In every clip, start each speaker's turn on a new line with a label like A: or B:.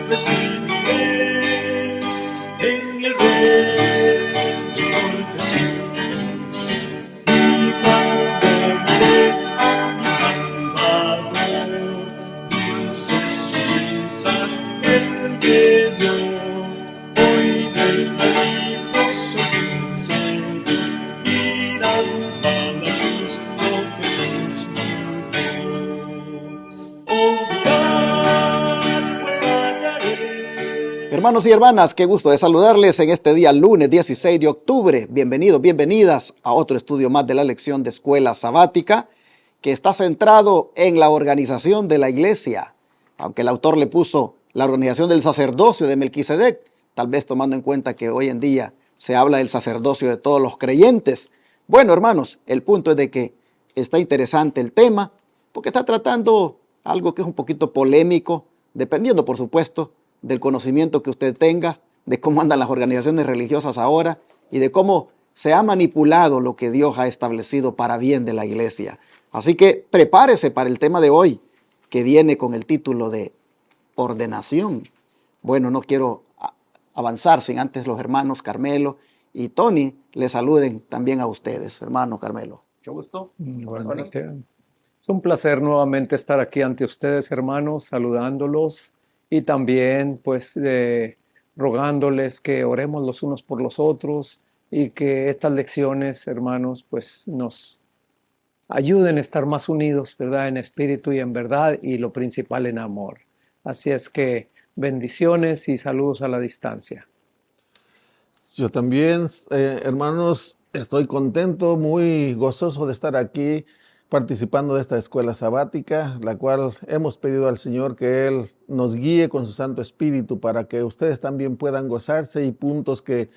A: recibiréis en el reino por Jesús. Y cuando miré a mi Salvador, dulces risas él me dio. Hoy del maligno soy vencido, mirando a la cruz, oh Jesús murió. Oh, mirad, pues hallaré.
B: Hermanos y hermanas, qué gusto de saludarles en este día lunes 16 de octubre. Bienvenidos, bienvenidas a otro estudio más de la lección de Escuela Sabática, que está centrado en la organización de la iglesia. Aunque el autor le puso la organización del sacerdocio de Melquisedec, tal vez tomando en cuenta que hoy en día se habla del sacerdocio de todos los creyentes. Bueno, hermanos, el punto es de que está interesante el tema, porque está tratando algo que es un poquito polémico, dependiendo, por supuesto, del conocimiento que usted tenga, de cómo andan las organizaciones religiosas ahora y de cómo se ha manipulado lo que Dios ha establecido para bien de la iglesia. Así que prepárese para el tema de hoy, que viene con el título de ordenación. Bueno, no quiero avanzar sin antes los hermanos Carmelo y Tony le saluden también a ustedes. Hermano Carmelo.
C: Mucho gusto.
D: Igualmente. Es un placer nuevamente estar aquí ante ustedes, hermanos, saludándolos y también pues rogándoles que oremos los unos por los otros y que estas lecciones, hermanos, pues nos ayuden a estar más unidos, ¿verdad? En espíritu y en verdad, y lo principal en amor. Así es que bendiciones y saludos a la distancia.
C: Yo también, hermanos, estoy contento, muy gozoso de estar aquí participando de esta escuela sabática, la cual hemos pedido al Señor que Él nos guíe con su Santo Espíritu para que ustedes también puedan gozarse y puntos que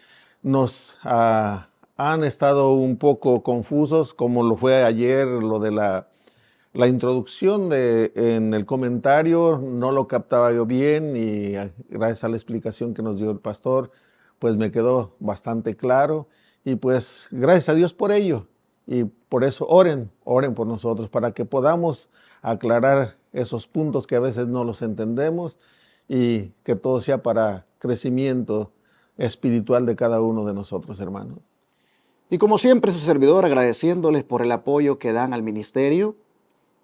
C: nos han estado un poco confusos, como lo fue ayer, lo de la introducción en el comentario, no lo captaba yo bien y gracias a la explicación que nos dio el pastor, pues me quedó bastante claro y pues gracias a Dios por ello. Y por eso oren por nosotros para que podamos aclarar esos puntos que a veces no los entendemos y que todo sea para crecimiento espiritual de cada uno de nosotros, hermanos.
B: Y como siempre, su servidor agradeciéndoles por el apoyo que dan al ministerio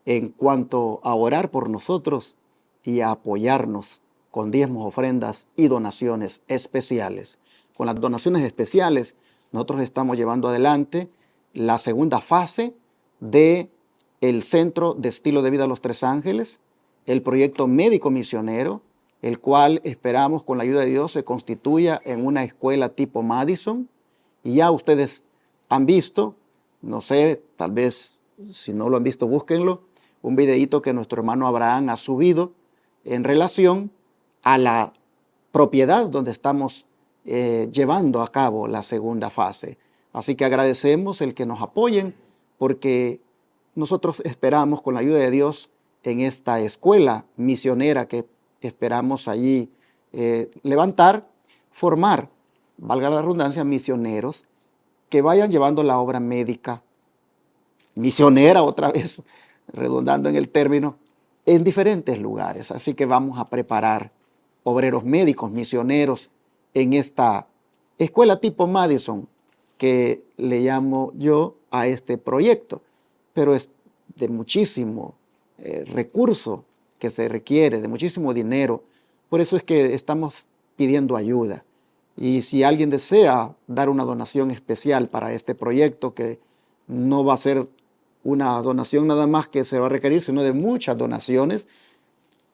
B: en cuanto a orar por nosotros y a apoyarnos con diezmos, ofrendas y donaciones especiales. Con las donaciones especiales, nosotros estamos llevando adelante la segunda fase del Centro de Estilo de Vida Los Tres Ángeles, el proyecto médico misionero, el cual esperamos con la ayuda de Dios se constituya en una escuela tipo Madison. Y ya ustedes han visto, no sé, tal vez si no lo han visto, búsquenlo, un videíto que nuestro hermano Abraham ha subido en relación a la propiedad donde estamos llevando a cabo la segunda fase. Así que agradecemos el que nos apoyen porque nosotros esperamos con la ayuda de Dios en esta escuela misionera que esperamos allí levantar, formar, valga la redundancia, misioneros que vayan llevando la obra médica misionera, otra vez redundando en el término, en diferentes lugares. Así que vamos a preparar obreros médicos, misioneros en esta escuela tipo Madison, que le llamo yo a este proyecto, pero es de muchísimo recurso que se requiere, de muchísimo dinero. Por eso es que estamos pidiendo ayuda. Y si alguien desea dar una donación especial para este proyecto, que no va a ser una donación nada más que se va a requerir, sino de muchas donaciones,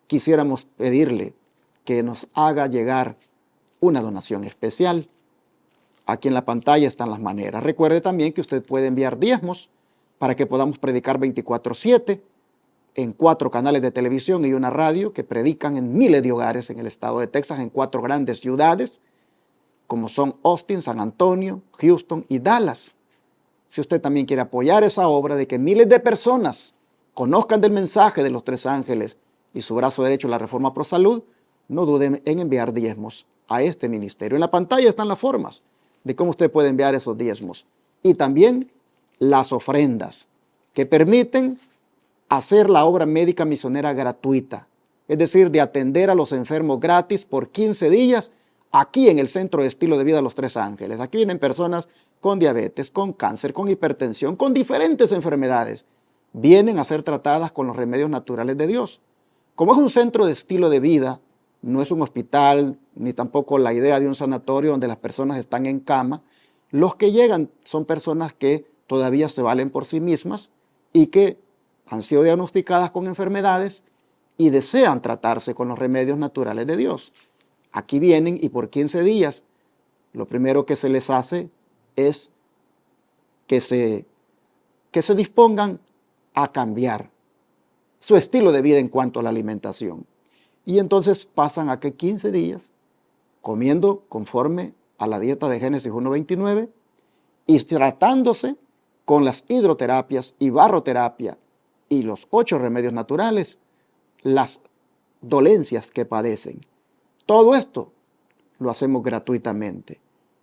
B: quisiéramos pedirle que nos haga llegar una donación especial. Aquí en la pantalla están las maneras. Recuerde también que usted puede enviar diezmos para que podamos predicar 24/7 en 4 canales de televisión y una radio que predican en miles de hogares en el estado de Texas, en 4 grandes ciudades, como son Austin, San Antonio, Houston y Dallas. Si usted también quiere apoyar esa obra de que miles de personas conozcan del mensaje de los Tres Ángeles y su brazo derecho, la Reforma Pro Salud, no duden en enviar diezmos a este ministerio. En la pantalla están las formas de cómo usted puede enviar esos diezmos. Y también las ofrendas que permiten hacer la obra médica misionera gratuita. es decir, de atender a los enfermos gratis por 15 días aquí en el Centro de Estilo de Vida Los Tres Ángeles. Aquí vienen personas con diabetes, con cáncer, con hipertensión, con diferentes enfermedades. Vienen a ser tratadas con los remedios naturales de Dios. Como es un centro de estilo de vida, no es un hospital, ni tampoco la idea de un sanatorio donde las personas están en cama, los que llegan son personas que todavía se valen por sí mismas y que han sido diagnosticadas con enfermedades y desean tratarse con los remedios naturales de Dios. Aquí vienen y por 15 días lo primero que se les hace es que se dispongan a cambiar su estilo de vida en cuanto a la alimentación. Y entonces pasan a que 15 días comiendo conforme a la dieta de Génesis 1:29 y tratándose con las hidroterapias y barroterapia y los 8 remedios naturales, las dolencias que padecen. Todo esto lo hacemos gratuitamente.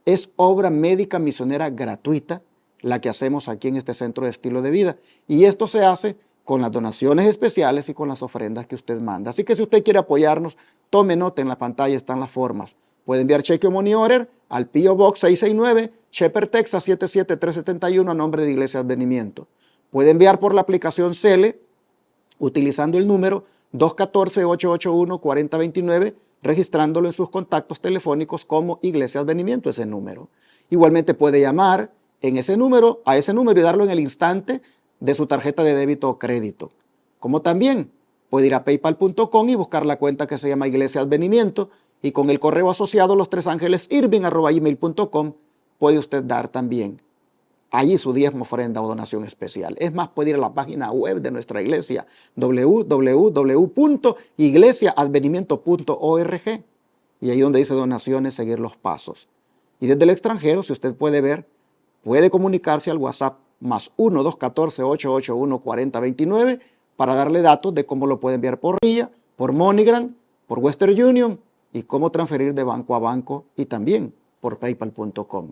B: Es obra médica misionera gratuita la que hacemos aquí en este centro de estilo de vida. Y esto se hace con las donaciones especiales y con las ofrendas que usted manda. Así que si usted quiere apoyarnos, tome nota, en la pantalla están las formas. Puede enviar cheque o money order al P.O. Box 669, Shepherd, Texas 77371 a nombre de Iglesia Advenimiento. Puede enviar por la aplicación Cele utilizando el número 214-881-4029, registrándolo en sus contactos telefónicos como Iglesia Advenimiento, ese número. Igualmente puede llamar en ese número, a ese número y darlo en el instante de su tarjeta de débito o crédito. Como también puede ir a paypal.com y buscar la cuenta que se llama Iglesia Advenimiento y con el correo asociado lostresangelesirving@gmail.com puede usted dar también allí su diezmo, ofrenda o donación especial. Es más, puede ir a la página web de nuestra iglesia, www.iglesiaadvenimiento.org, y ahí donde dice donaciones, seguir los pasos. Y desde el extranjero, si usted puede ver, puede comunicarse al WhatsApp +1 214 881 4029 para darle datos de cómo lo puede enviar por RIA, por MoneyGram, por Western Union y cómo transferir de banco a banco y también por paypal.com.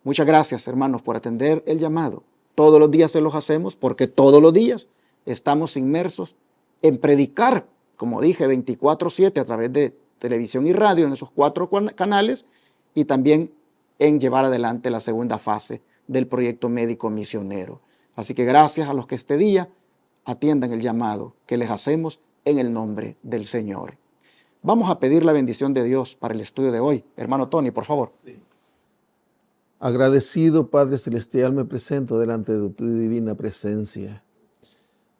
B: Muchas gracias, hermanos, por atender el llamado. Todos los días se los hacemos porque todos los días estamos inmersos en predicar, como dije, 24/7 a través de televisión y radio en esos 4 canales y también en llevar adelante la segunda fase del proyecto médico misionero. Así que gracias a los que este día atiendan el llamado que les hacemos en el nombre del Señor. Vamos a pedir la bendición de Dios para el estudio de hoy. Hermano Tony, por favor. Sí.
C: Agradecido, Padre Celestial, me presento delante de tu divina presencia,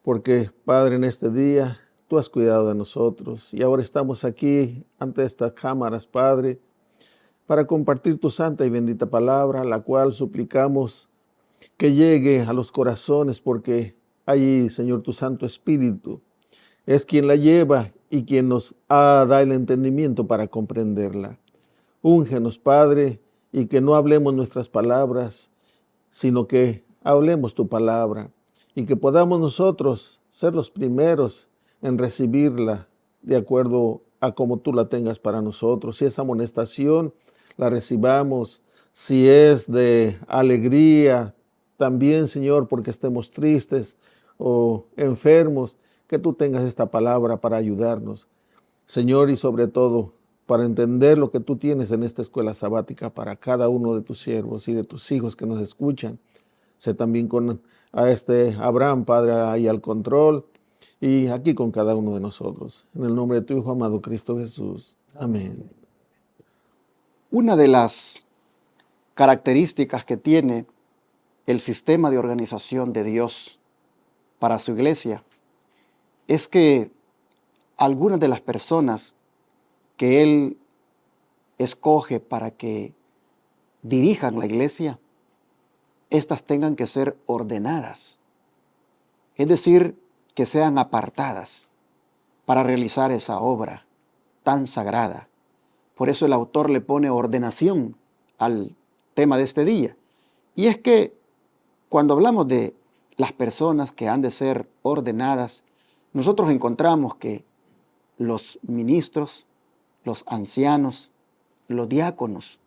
C: porque, Padre, en este día tú has cuidado de nosotros y ahora estamos aquí ante estas cámaras, Padre, para compartir tu santa y bendita palabra, la cual suplicamos que llegue a los corazones, porque allí, Señor, tu Santo Espíritu es quien la lleva y quien nos da el entendimiento para comprenderla. Úngenos, Padre, y que no hablemos nuestras palabras, sino que hablemos tu palabra y que podamos nosotros ser los primeros en recibirla de acuerdo a como tú la tengas para nosotros. Si es amonestación, la recibamos. Si es de alegría, también, Señor, porque estemos tristes o enfermos, que tú tengas esta palabra para ayudarnos, Señor, y sobre todo para entender lo que tú tienes en esta escuela sabática para cada uno de tus siervos y de tus hijos que nos escuchan. Sé también con Abraham, Padre, ahí al control, y aquí con cada uno de nosotros. En el nombre de tu Hijo amado Cristo Jesús. Amén.
B: Una de las características que tiene el sistema de organización de Dios para su iglesia es que algunas de las personas que Él escoge para que dirijan la iglesia, estas tengan que ser ordenadas, es decir, que sean apartadas para realizar esa obra tan sagrada. Por eso el autor le pone ordenación al tema de este día. Y es que cuando hablamos de las personas que han de ser ordenadas, nosotros encontramos que los ministros, los ancianos, los diáconos,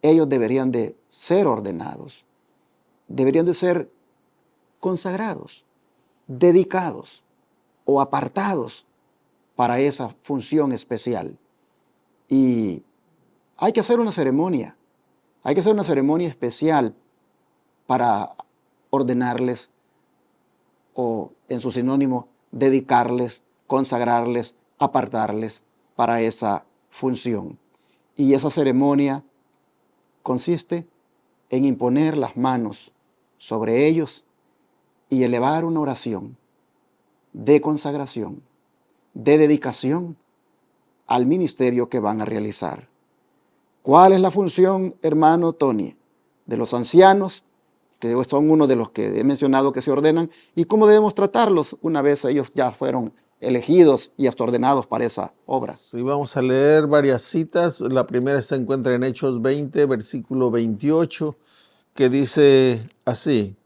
B: ellos deberían de ser ordenados, deberían de ser consagrados, dedicados o apartados para esa función especial. Y hay que hacer una ceremonia. Hay que hacer una ceremonia especial para ordenarles o, en su sinónimo, dedicarles, consagrarles, apartarles para esa función. Y esa ceremonia consiste en imponer las manos sobre ellos y elevar una oración de consagración, de dedicación al ministerio que van a realizar. ¿Cuál es la función, hermano Tony, de los ancianos, que son uno de los que he mencionado que se ordenan, y cómo debemos tratarlos una vez ellos ya fueron elegidos y hasta ordenados para esa obra?
C: Sí, vamos a leer varias citas. La primera se encuentra en Hechos 20, versículo 28, que dice así: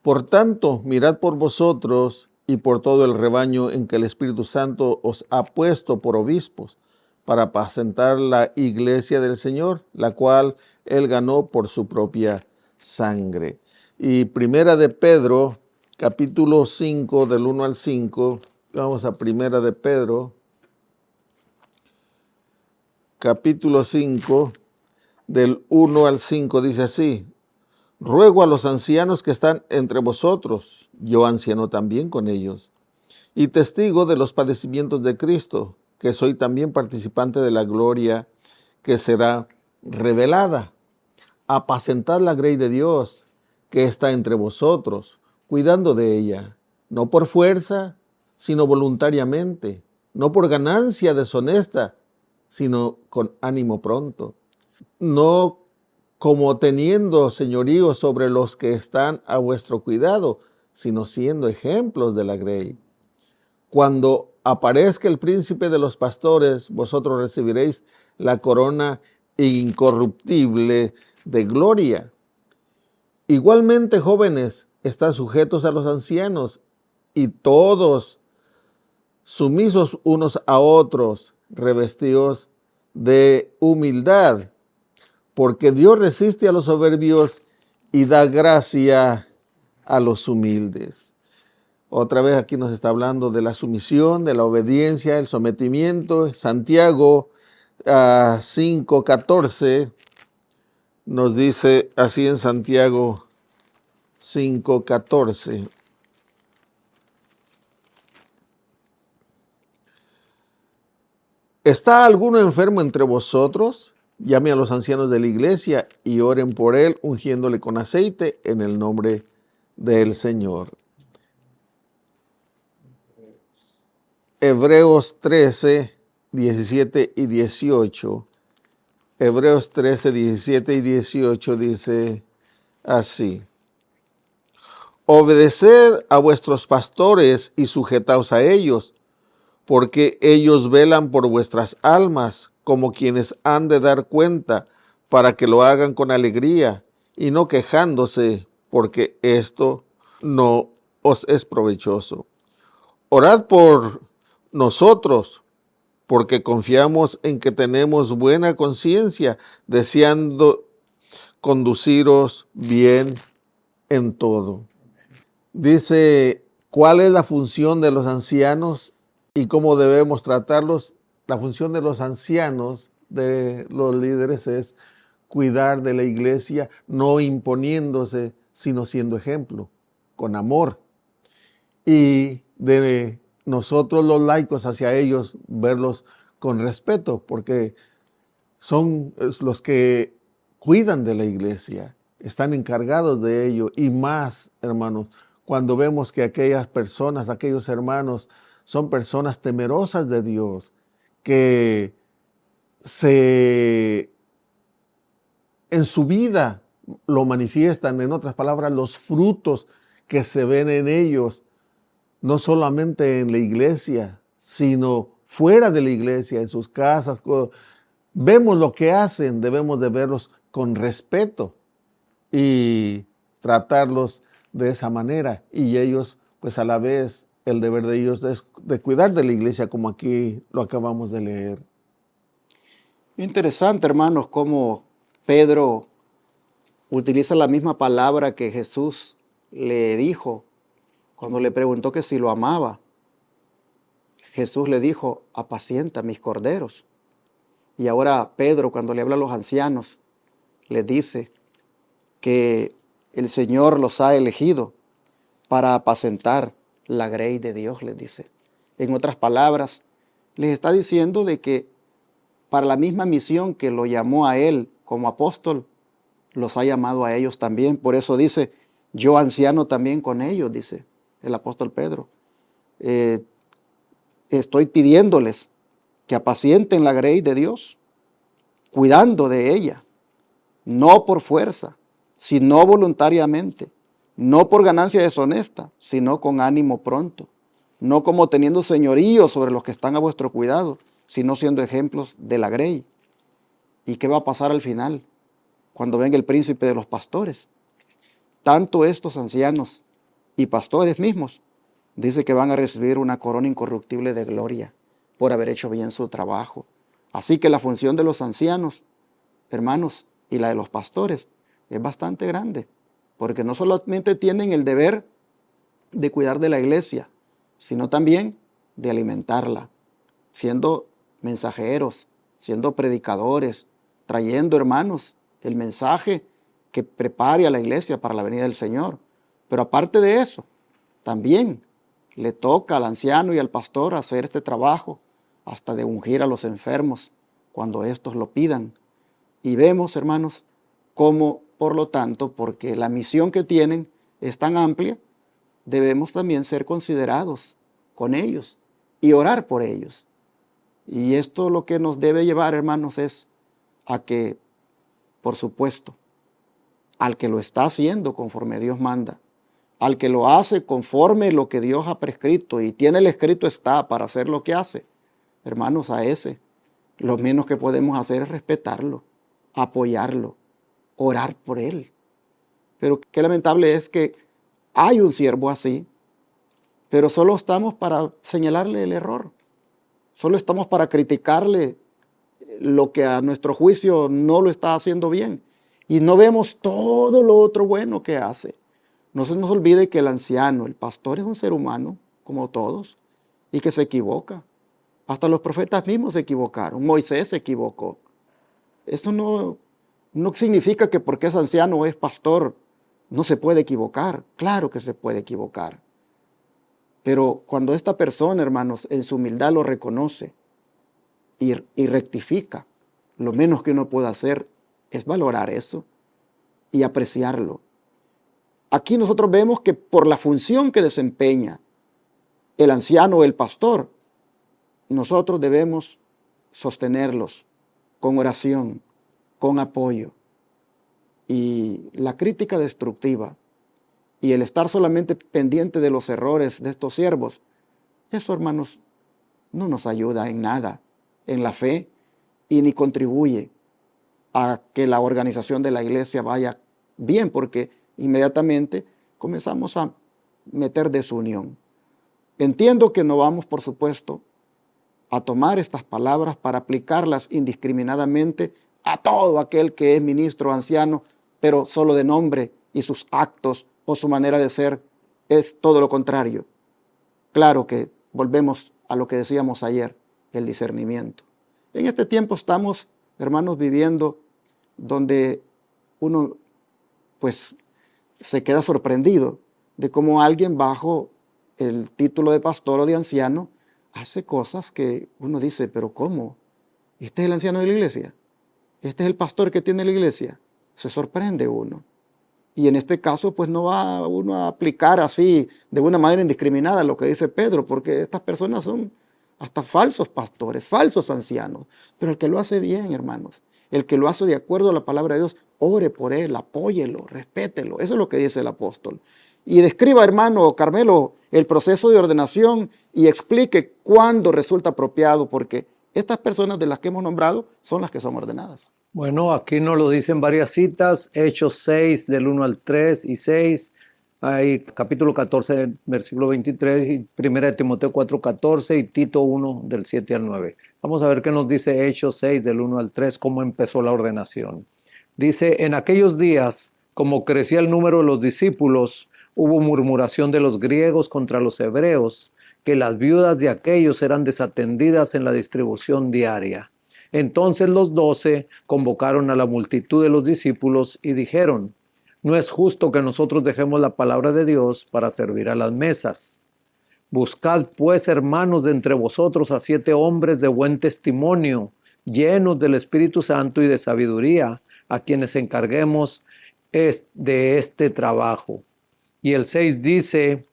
C: Por tanto, mirad por vosotros y por todo el rebaño en que el Espíritu Santo os ha puesto por obispos, para apacentar la iglesia del Señor, la cual él ganó por su propia sangre. Y primera de Pedro, capítulo 5, del 1 al 5, vamos a primera de Pedro, capítulo 5, del 1 al 5, dice así: Ruego a los ancianos que están entre vosotros, yo anciano también con ellos, y testigo de los padecimientos de Cristo, que soy también participante de la gloria que será revelada. Apacentad la grey de Dios, que está entre vosotros, cuidando de ella, no por fuerza, sino voluntariamente, no por ganancia deshonesta, sino con ánimo pronto, no como teniendo señorío sobre los que están a vuestro cuidado, sino siendo ejemplos de la grey. Cuando aparezca el príncipe de los pastores, vosotros recibiréis la corona incorruptible de gloria. Igualmente, jóvenes, estad sujetos a los ancianos, y todos sumisos unos a otros, revestidos de humildad, porque Dios resiste a los soberbios y da gracia a los humildes. Otra vez aquí nos está hablando de la sumisión, de la obediencia, el sometimiento. Santiago 5:14 nos dice así en Santiago 5:14. ¿Está alguno enfermo entre vosotros? Llame a los ancianos de la iglesia y oren por él, ungiéndole con aceite en el nombre del Señor. Hebreos 13, 17 y 18. Hebreos 13, 17 y 18 dice así: Obedeced a vuestros pastores y sujetaos a ellos, porque ellos velan por vuestras almas como quienes han de dar cuenta, para que lo hagan con alegría y no quejándose, porque esto no os es provechoso. Orad por nosotros, porque confiamos en que tenemos buena conciencia, deseando conduciros bien en todo. Dice, ¿cuál es la función de los ancianos y cómo debemos tratarlos? La función de los ancianos, de los líderes, es cuidar de la iglesia, no imponiéndose, sino siendo ejemplo, con amor. Y de nosotros los laicos hacia ellos, verlos con respeto, porque son los que cuidan de la iglesia, están encargados de ello. Y más, hermanos, cuando vemos que aquellas personas, aquellos hermanos, son personas temerosas de Dios, que en su vida lo manifiestan, en otras palabras, los frutos que se ven en ellos, no solamente en la iglesia, sino fuera de la iglesia, en sus casas. Vemos lo que hacen, debemos de verlos con respeto y tratarlos de esa manera. Y ellos, pues a la vez, el deber de ellos es de cuidar de la iglesia, como aquí lo acabamos de leer.
B: Interesante, hermanos, cómo Pedro utiliza la misma palabra que Jesús le dijo cuando le preguntó que si lo amaba. Jesús le dijo, apacienta mis corderos. Y ahora Pedro, cuando le habla a los ancianos, les dice que el Señor los ha elegido para apacentar la grey de Dios, les dice. En otras palabras, les está diciendo de que para la misma misión que lo llamó a él como apóstol, los ha llamado a ellos también. Por eso dice, yo anciano también con ellos, dice el apóstol Pedro. Estoy pidiéndoles que apacienten la grey de Dios, cuidando de ella, no por fuerza, sino voluntariamente, no por ganancia deshonesta, sino con ánimo pronto, no como teniendo señorío sobre los que están a vuestro cuidado, sino siendo ejemplos de la grey. ¿Y qué va a pasar al final? Cuando venga el príncipe de los pastores. Tanto estos ancianos y pastores mismos, dice que van a recibir una corona incorruptible de gloria por haber hecho bien su trabajo. Así que la función de los ancianos, hermanos, y la de los pastores es bastante grande, porque no solamente tienen el deber de cuidar de la iglesia, sino también de alimentarla, siendo mensajeros, siendo predicadores, trayendo, hermanos, el mensaje que prepare a la iglesia para la venida del Señor. Pero aparte de eso, también le toca al anciano y al pastor hacer este trabajo, hasta de ungir a los enfermos cuando estos lo pidan. Y vemos, hermanos, cómo, por lo tanto, porque la misión que tienen es tan amplia, debemos también ser considerados con ellos y orar por ellos. Y esto lo que nos debe llevar, hermanos, es a que, por supuesto, al que lo está haciendo conforme Dios manda, al que lo hace conforme lo que Dios ha prescrito y tiene el escrito está para hacer lo que hace, hermanos, a ese, lo menos que podemos hacer es respetarlo, apoyarlo, orar por él. Pero qué lamentable es que hay un siervo así, pero solo estamos para señalarle el error, solo estamos para criticarle lo que a nuestro juicio no lo está haciendo bien y no vemos todo lo otro bueno que hace. No se nos olvide que el anciano, el pastor, es un ser humano como todos y que se equivoca. Hasta los profetas mismos se equivocaron. Moisés se equivocó. Eso no significa que porque es anciano o es pastor no se puede equivocar. Claro que se puede equivocar. Pero cuando esta persona, hermanos, en su humildad lo reconoce y rectifica, lo menos que uno puede hacer es valorar eso y apreciarlo. Aquí nosotros vemos que por la función que desempeña el anciano o el pastor, nosotros debemos sostenerlos con oración, con apoyo. Y la crítica destructiva y el estar solamente pendiente de los errores de estos siervos, eso, hermanos, no nos ayuda en nada en la fe y ni contribuye a que la organización de la iglesia vaya bien, porque inmediatamente comenzamos a meter desunión. Entiendo que no vamos, por supuesto, a tomar estas palabras para aplicarlas indiscriminadamente a todo aquel que es ministro o anciano, pero solo de nombre, y sus actos o su manera de ser es todo lo contrario. Claro que volvemos a lo que decíamos ayer, el discernimiento. En este tiempo estamos, hermanos, viviendo donde uno pues se queda sorprendido de cómo alguien bajo el título de pastor o de anciano hace cosas que uno dice, pero ¿cómo? ¿Este es el anciano de la iglesia? ¿Este es el pastor que tiene la iglesia? Se sorprende uno. Y en este caso, pues no va uno a aplicar así de una manera indiscriminada lo que dice Pedro, porque estas personas son hasta falsos pastores, falsos ancianos. Pero el que lo hace bien, hermanos, el que lo hace de acuerdo a la palabra de Dios, ore por él, apóyelo, respételo. Eso es lo que dice el apóstol. Y describa, hermano Carmelo, el proceso de ordenación y explique cuándo resulta apropiado, porque estas personas de las que hemos nombrado son las que son ordenadas.
D: Bueno, aquí nos lo dicen varias citas, Hechos 6 del 1 al 3 y 6, hay capítulo 14 versículo 23 y 1 de Timoteo 4:14 y Tito 1 del 7 al 9. Vamos a ver qué nos dice Hechos 6 del 1 al 3, cómo empezó la ordenación. Dice, en aquellos días, como crecía el número de los discípulos, hubo murmuración de los griegos contra los hebreos, que las viudas de aquellos eran desatendidas en la distribución diaria. Entonces los 12 convocaron a la multitud de los discípulos y dijeron: no es justo que nosotros dejemos la palabra de Dios para servir a las mesas. Buscad pues, hermanos, de entre vosotros a 7 hombres de buen testimonio, llenos del Espíritu Santo y de sabiduría, a quienes encarguemos de este trabajo. Y el 6 dice,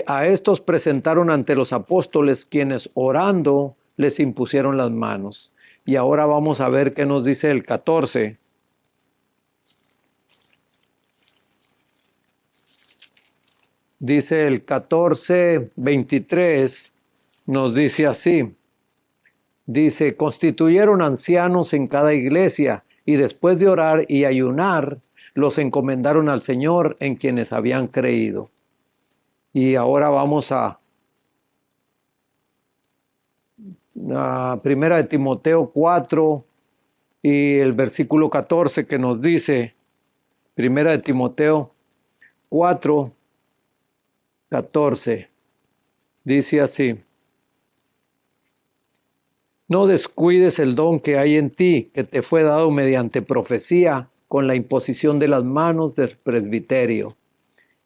D: a estos presentaron ante los apóstoles, quienes orando les impusieron las manos. Y ahora vamos a ver qué nos dice el 14. Dice el 14:23, nos dice así. Dice, constituyeron ancianos en cada iglesia y después de orar y ayunar, los encomendaron al Señor en quienes habían creído. Y ahora vamos a Primera de Timoteo 4 y el versículo 14 que nos dice, Primera de Timoteo 4, 14, dice así: no descuides el don que hay en ti, que te fue dado mediante profecía, con la imposición de las manos del presbiterio.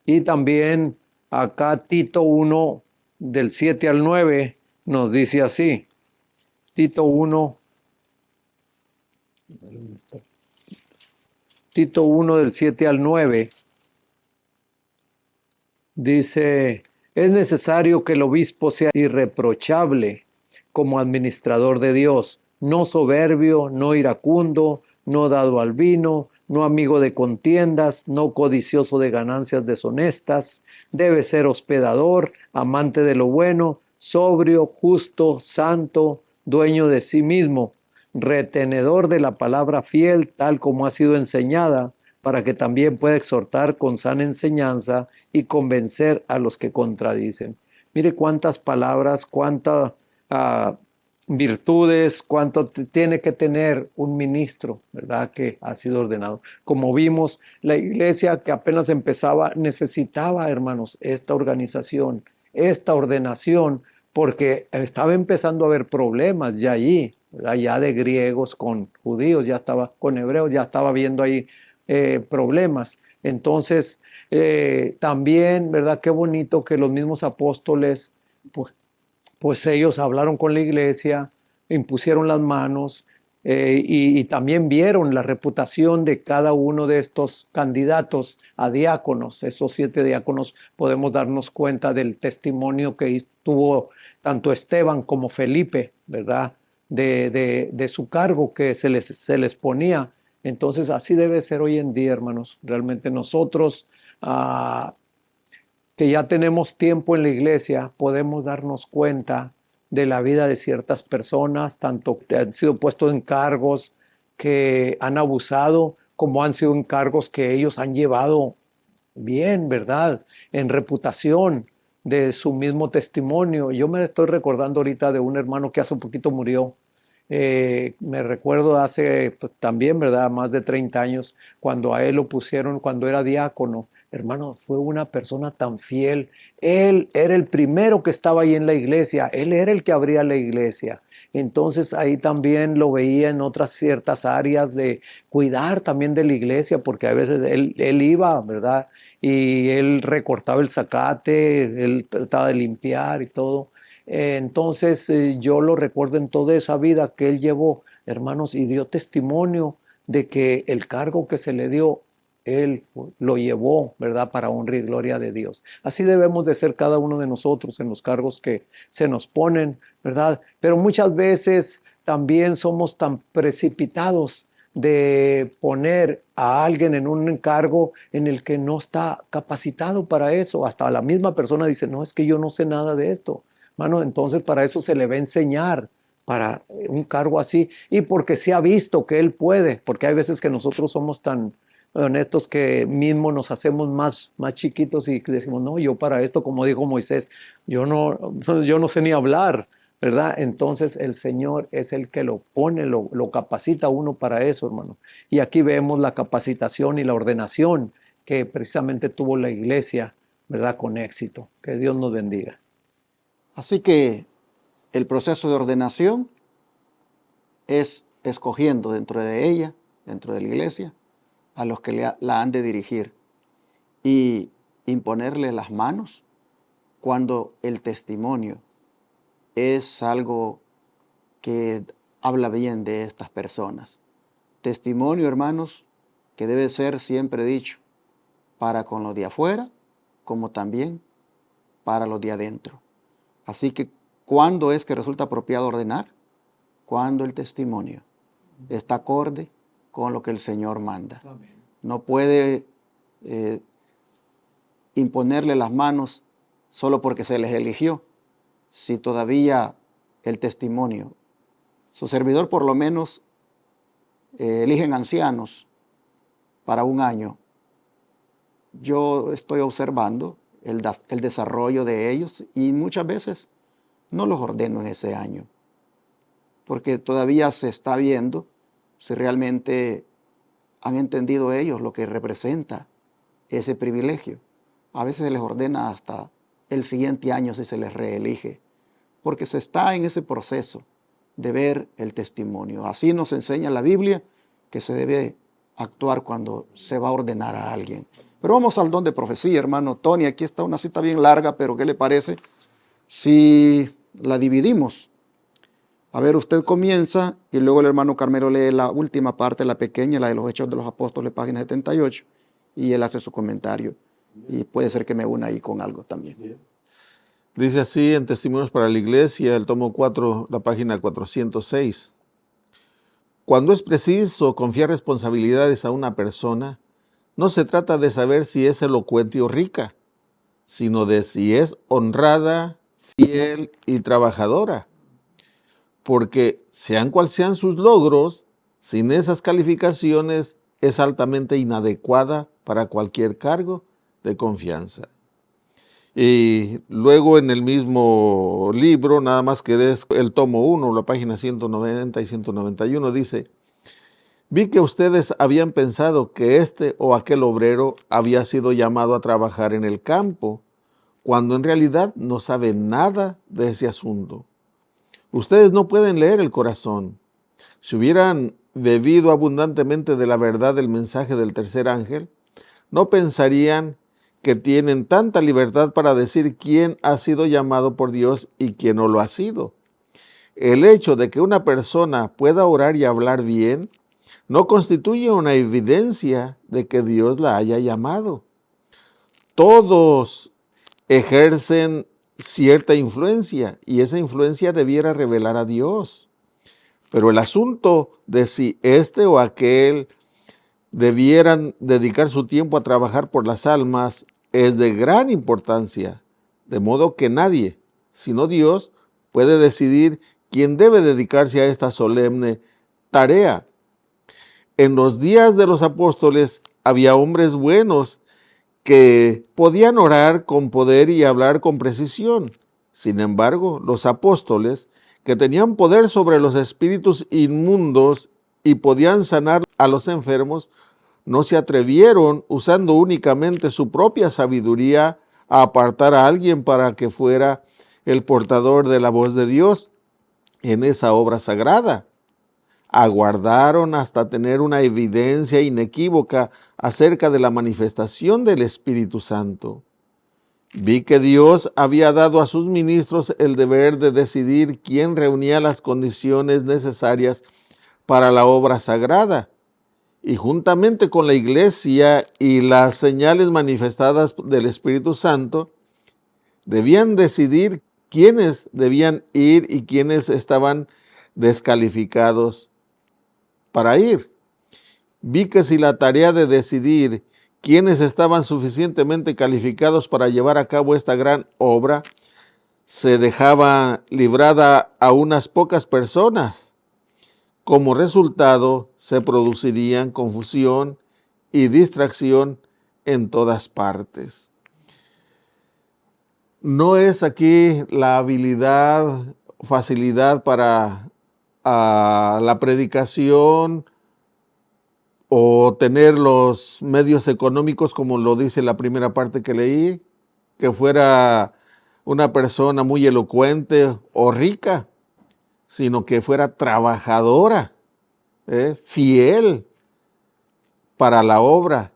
D: Y también acá Tito 1, del 7 al 9, nos dice así. Tito 1, del 7 al 9, dice, es necesario que el obispo sea irreprochable como administrador de Dios, no soberbio, no iracundo, no dado al vino, no amigo de contiendas, no codicioso de ganancias deshonestas, debe ser hospedador, amante de lo bueno, sobrio, justo, santo, dueño de sí mismo, retenedor de la palabra fiel, tal como ha sido enseñada, para que también pueda exhortar con sana enseñanza y convencer a los que contradicen. Mire cuántas palabras, cuántas virtudes, cuánto tiene que tener un ministro, ¿verdad?, que ha sido ordenado. Como vimos, la iglesia que apenas empezaba necesitaba, hermanos, esta organización, esta ordenación, porque estaba empezando a haber problemas ya allí, ¿verdad?, ya de griegos con judíos, ya estaba con hebreos, ya estaba viendo ahí problemas. Entonces, también, ¿verdad?, qué bonito que los mismos apóstoles, pues ellos hablaron con la iglesia, impusieron las manos y también vieron la reputación de cada uno de estos candidatos a diáconos. Estos 7 diáconos, podemos darnos cuenta del testimonio que tuvo tanto Esteban como Felipe, ¿verdad?, de su cargo que se les ponía. Entonces así debe ser hoy en día, hermanos. Realmente nosotros que ya tenemos tiempo en la iglesia, podemos darnos cuenta de la vida de ciertas personas, tanto que han sido puestos en cargos que han abusado, como han sido en cargos que ellos han llevado bien, ¿verdad?, en reputación de su mismo testimonio. Yo me estoy recordando ahorita de un hermano que hace un poquito murió. Me recuerdo hace también, ¿verdad?, más de 30 años, cuando a él lo pusieron, cuando era diácono. Hermano, fue una persona tan fiel. Él era el primero que estaba ahí en la iglesia. Él era el que abría la iglesia. Entonces ahí también lo veía en otras ciertas áreas de cuidar también de la iglesia, porque a veces él iba, ¿verdad?, y él recortaba el zacate, él trataba de limpiar y todo. Entonces yo lo recuerdo en toda esa vida que él llevó, hermanos, y dio testimonio de que el cargo que se le dio, él lo llevó, ¿verdad?, para honra y gloria de Dios. Así debemos de ser cada uno de nosotros en los cargos que se nos ponen, ¿verdad? Pero muchas veces también somos tan precipitados de poner a alguien en un encargo en el que no está capacitado para eso. Hasta la misma persona dice, no, es que yo no sé nada de esto. Mano, entonces para eso se le va a enseñar, para un cargo así, y porque se ha visto que él puede, porque hay veces que nosotros somos tan honestos que mismo nos hacemos más chiquitos y decimos, no, yo para esto, como dijo Moisés, yo no sé ni hablar, ¿verdad? Entonces el Señor es el que lo pone, lo capacita a uno para eso, hermano. Y aquí vemos la capacitación y la ordenación que precisamente tuvo la iglesia, ¿verdad?, con éxito. Que Dios nos bendiga.
B: Así que el proceso de ordenación es escogiendo dentro de ella, dentro de la iglesia, a los que la han de dirigir y imponerle las manos cuando el testimonio es algo que habla bien de estas personas. Testimonio, hermanos, que debe ser siempre dicho para con los de afuera como también para los de adentro. Así que, ¿cuándo es que resulta apropiado ordenar? Cuando el testimonio está acorde con lo que el Señor manda. No puede imponerle las manos solo porque se les eligió, si todavía el testimonio, su servidor por lo menos eligen ancianos para un año. Yo estoy observando el desarrollo de ellos y muchas veces no los ordeno en ese año, porque todavía se está viendo si realmente han entendido ellos lo que representa ese privilegio. A veces se les ordena hasta el siguiente año si se les reelige, porque se está en ese proceso de ver el testimonio. Así nos enseña la Biblia que se debe actuar cuando se va a ordenar a alguien. Pero vamos al don de profecía, hermano Tony. Aquí está una cita bien larga, pero ¿qué le parece si la dividimos? A ver, usted comienza y luego el hermano Carmelo lee la última parte, la pequeña, la de los Hechos de los Apóstoles, página 78, y él hace su comentario. Y puede ser que me una ahí con algo también.
C: Dice así en Testimonios para la Iglesia, el tomo 4, la página 406. Cuando es preciso confiar responsabilidades a una persona, no se trata de saber si es elocuente o rica, sino de si es honrada, fiel y trabajadora. Porque sean cual sean sus logros, sin esas calificaciones es altamente inadecuada para cualquier cargo de confianza. Y luego en el mismo libro, nada más que es el tomo 1, la página 190 y 191, dice: vi que ustedes habían pensado que este o aquel obrero había sido llamado a trabajar en el campo, cuando en realidad no saben nada de ese asunto. Ustedes no pueden leer el corazón. Si hubieran bebido abundantemente de la verdad del mensaje del tercer ángel, no pensarían que tienen tanta libertad para decir quién ha sido llamado por Dios y quién no lo ha sido. El hecho de que una persona pueda orar y hablar bien no constituye una evidencia de que Dios la haya llamado. Todos ejercen cierta influencia y esa influencia debiera revelar a Dios. Pero el asunto de si este o aquel debieran dedicar su tiempo a trabajar por las almas es de gran importancia, de modo que nadie, sino Dios, puede decidir quién debe dedicarse a esta solemne tarea. En los días de los apóstoles había hombres buenos que podían orar con poder y hablar con precisión. Sin embargo, los apóstoles, que tenían poder sobre los espíritus inmundos y podían sanar a los enfermos, no se atrevieron, usando únicamente su propia sabiduría, a apartar a alguien para que fuera el portador de la voz de Dios en esa obra sagrada. Aguardaron hasta tener una evidencia inequívoca acerca de la manifestación del Espíritu Santo. Vi que Dios había dado a sus ministros el deber de decidir quién reunía las condiciones necesarias para la obra sagrada, y juntamente con la Iglesia y las señales manifestadas del Espíritu Santo, debían decidir quiénes debían ir y quiénes estaban descalificados para ir. Vi que si la tarea de decidir quiénes estaban suficientemente calificados para llevar a cabo esta gran obra se dejaba librada a unas pocas personas, como resultado se producirían confusión y distracción en todas partes. No es aquí la habilidad, facilidad para la predicación o tener los medios económicos, como lo dice la primera parte que leí, que fuera una persona muy elocuente o rica, sino que fuera trabajadora, fiel para la obra.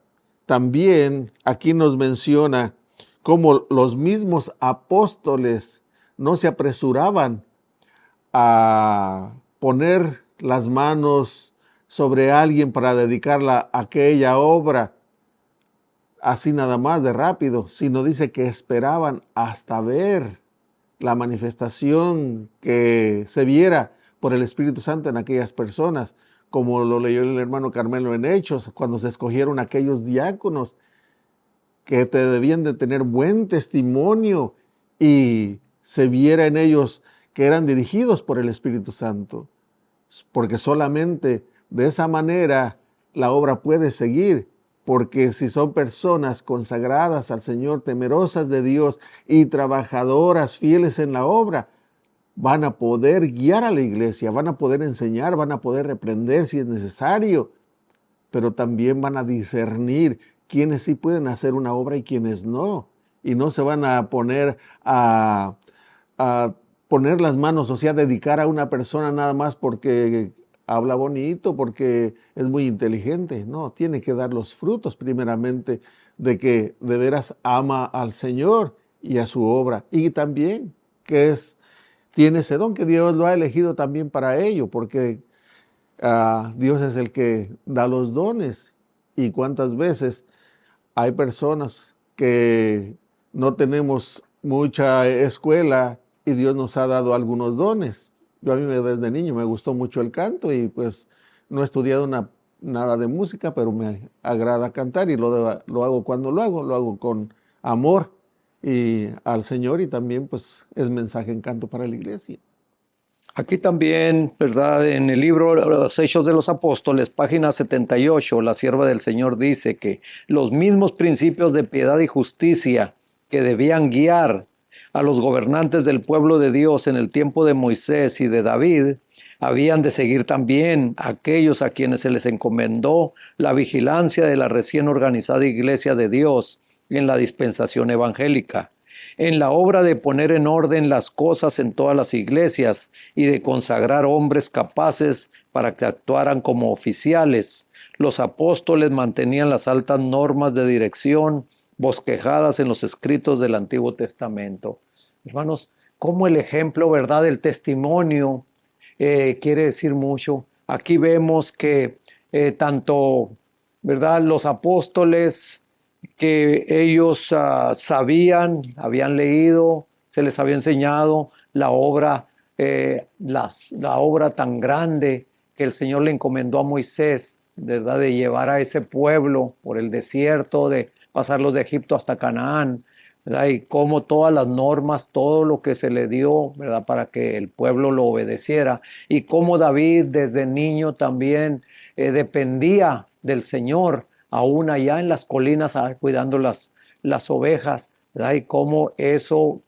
C: También aquí nos menciona cómo los mismos apóstoles no se apresuraban a poner las manos sobre alguien para dedicarla a aquella obra, así nada más de rápido, sino dice que esperaban hasta ver la manifestación que se viera por el Espíritu Santo en aquellas personas, como lo leyó el hermano Carmelo en Hechos, cuando se escogieron aquellos diáconos que te debían de tener buen testimonio y se viera en ellos que eran dirigidos por el Espíritu Santo, porque solamente de esa manera la obra puede seguir, porque si son personas consagradas al Señor, temerosas de Dios y trabajadoras fieles en la obra, van a poder guiar a la iglesia, van a poder enseñar, van a poder reprender si es necesario, pero también van a discernir quiénes sí pueden hacer una obra y quiénes no. Y no se van a poner a poner las manos, o sea, dedicar a una persona nada más porque habla bonito, porque es muy inteligente. No, tiene que dar los frutos primeramente de que de veras ama al Señor y a su obra. Y también que tiene ese don, que Dios lo ha elegido también para ello, porque Dios es el que da los dones. Y cuántas veces hay personas que no tenemos mucha escuela y Dios nos ha dado algunos dones. Yo a mí desde niño me gustó mucho el canto y pues no he estudiado nada de música, pero me agrada cantar y lo hago cuando lo hago con amor y al Señor, y también pues es mensaje en canto para la iglesia.
D: Aquí también, ¿verdad? En el libro Los Hechos de los Apóstoles, página 78, la sierva del Señor dice que los mismos principios de piedad y justicia que debían guiar a los gobernantes del pueblo de Dios en el tiempo de Moisés y de David, habían de seguir también aquellos a quienes se les encomendó la vigilancia de la recién organizada Iglesia de Dios en la dispensación evangélica, en la obra de poner en orden las cosas en todas las iglesias y de consagrar hombres capaces para que actuaran como oficiales. Los apóstoles mantenían las altas normas de dirección bosquejadas en los escritos del Antiguo Testamento. Hermanos, como el ejemplo, ¿verdad?, del testimonio quiere decir mucho. Aquí vemos que tanto, ¿verdad?, los apóstoles, que ellos sabían, habían leído, se les había enseñado la obra, la obra tan grande que el Señor le encomendó a Moisés, ¿verdad?, de llevar a ese pueblo por el desierto, de pasarlos de Egipto hasta Canaán, ¿verdad?, y cómo todas las normas, todo lo que se le dio, ¿verdad?, para que el pueblo lo obedeciera, y cómo David desde niño también dependía del Señor, aún allá en las colinas, cuidando las ovejas, ¿verdad?, y cómo eso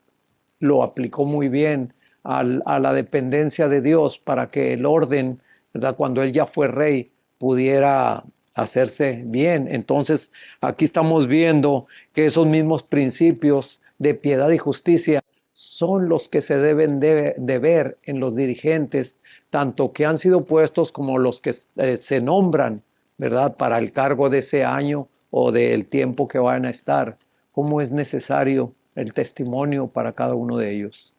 D: lo aplicó muy bien a la dependencia de Dios para que el orden, ¿verdad?, cuando él ya fue rey, pudiera hacerse bien. Entonces, aquí estamos viendo que esos mismos principios de piedad y justicia son los que se deben de ver en los dirigentes, tanto que han sido puestos como los que se nombran, ¿verdad?, para el cargo de ese año o del tiempo que van a estar. ¿Cómo es necesario el testimonio para cada uno de ellos?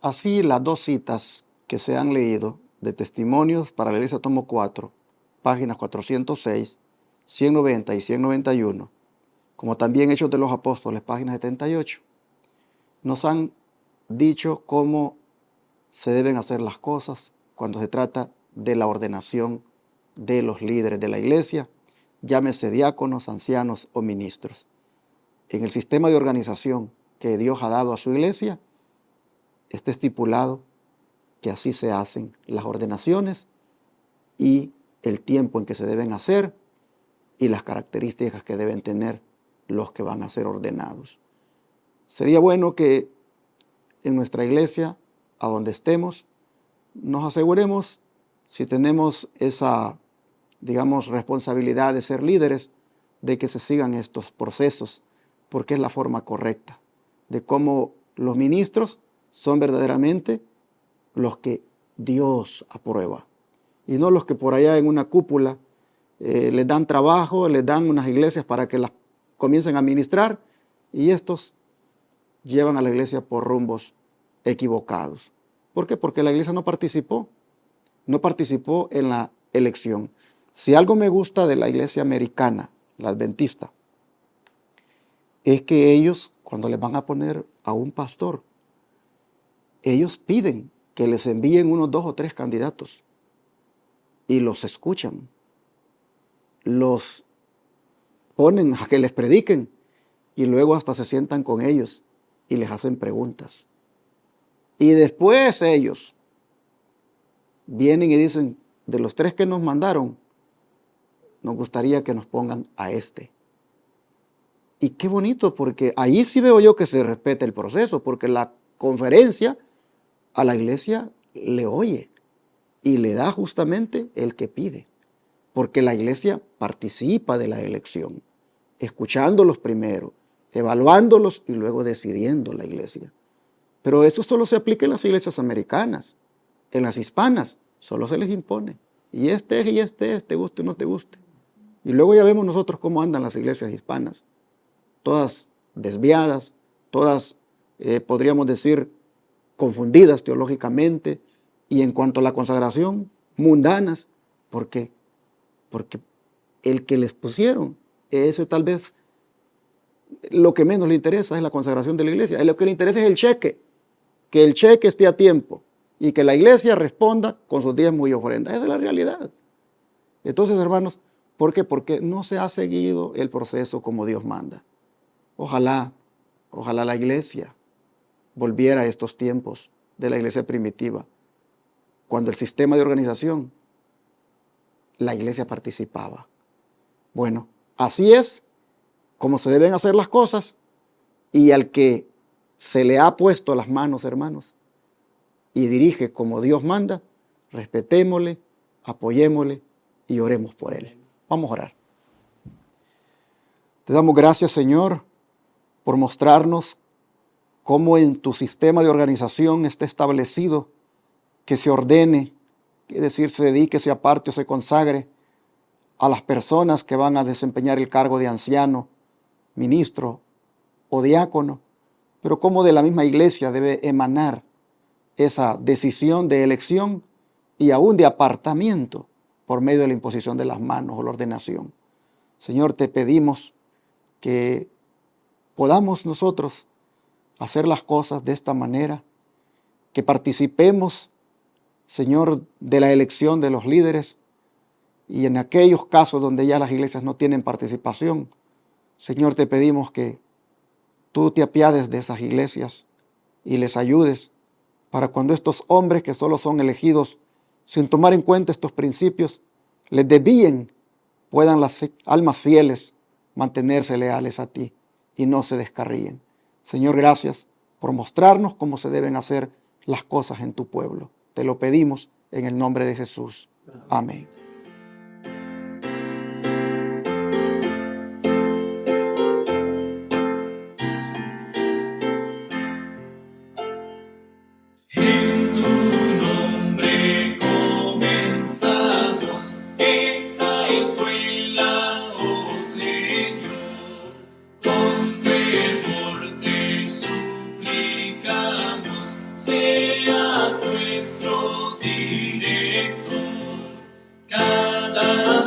B: Así, las dos citas que se han leído de testimonios para la Iglesia tomo 4, páginas 406, 190 y 191, como también Hechos de los Apóstoles, página 78, nos han dicho cómo se deben hacer las cosas cuando se trata de la ordenación de los líderes de la iglesia, llámese diáconos, ancianos o ministros. En el sistema de organización que Dios ha dado a su iglesia, está estipulado que así se hacen las ordenaciones y el tiempo en que se deben hacer y las características que deben tener los que van a ser ordenados. Sería bueno que en nuestra iglesia, a donde estemos, nos aseguremos, si tenemos esa, digamos, responsabilidad de ser líderes, de que se sigan estos procesos, porque es la forma correcta de cómo Los ministros son verdaderamente los que Dios aprueba y no los que por allá en una cúpula les dan trabajo, les dan unas iglesias para que las comiencen a administrar y estos llevan a la iglesia por rumbos equivocados. ¿Por qué? Porque la iglesia no participó en la elección. Si algo me gusta de la iglesia americana, la adventista, es que ellos, cuando les van a poner a un pastor, ellos piden que les envíen unos 2 o 3 candidatos y los escuchan, los ponen a que les prediquen y luego hasta se sientan con ellos y les hacen preguntas. Y después ellos vienen y dicen, de los 3 que nos mandaron, nos gustaría que nos pongan a este. Y qué bonito, porque ahí sí veo yo que se respeta el proceso, porque la conferencia a la iglesia le oye y le da justamente el que pide, porque la iglesia participa de la elección, escuchándolos primero, evaluándolos y luego decidiendo la iglesia. Pero eso solo se aplica en las iglesias americanas. En las hispanas solo se les impone. Y este es, te guste o no te guste. Y luego ya vemos nosotros cómo andan las iglesias hispanas. Todas desviadas, todas, podríamos decir, confundidas teológicamente. Y en cuanto a la consagración, mundanas. ¿Por qué? Porque el que les pusieron, ese tal vez lo que menos le interesa es la consagración de la iglesia. Lo que le interesa es el cheque. Que el cheque esté a tiempo y que la iglesia responda con sus diezmos y ofrendas. Esa es la realidad. Entonces, hermanos, ¿por qué? Porque no se ha seguido el proceso como Dios manda. Ojalá la iglesia volviera a estos tiempos de la iglesia primitiva, cuando el sistema de organización, la iglesia participaba. Bueno, así es como se deben hacer las cosas y al que se le ha puesto las manos, hermanos, y dirige como Dios manda, respetémosle, apoyémosle y oremos por él. Vamos a orar. Te damos gracias, Señor, por mostrarnos cómo en tu sistema de organización está establecido que se ordene, es decir, se dedique, se aparte o se consagre a las personas que van a desempeñar el cargo de anciano, ministro o diácono, pero cómo de la misma iglesia debe emanar esa decisión de elección y aún de apartamiento por medio de la imposición de las manos o la ordenación. Señor, te pedimos que podamos nosotros hacer las cosas de esta manera, que participemos, Señor, de la elección de los líderes y en aquellos casos donde ya las iglesias no tienen participación, Señor, te pedimos que tú te apiades de esas iglesias y les ayudes para cuando estos hombres que solo son elegidos sin tomar en cuenta estos principios, les desvíen, puedan las almas fieles mantenerse leales a ti y no se descarríen. Señor, gracias por mostrarnos cómo se deben hacer las cosas en tu pueblo. Te lo pedimos en el nombre de Jesús. Amén.
A: En tu nombre comenzamos esta escuela, oh Señor. Con fervor te suplicamos, seas nuestro director. Cada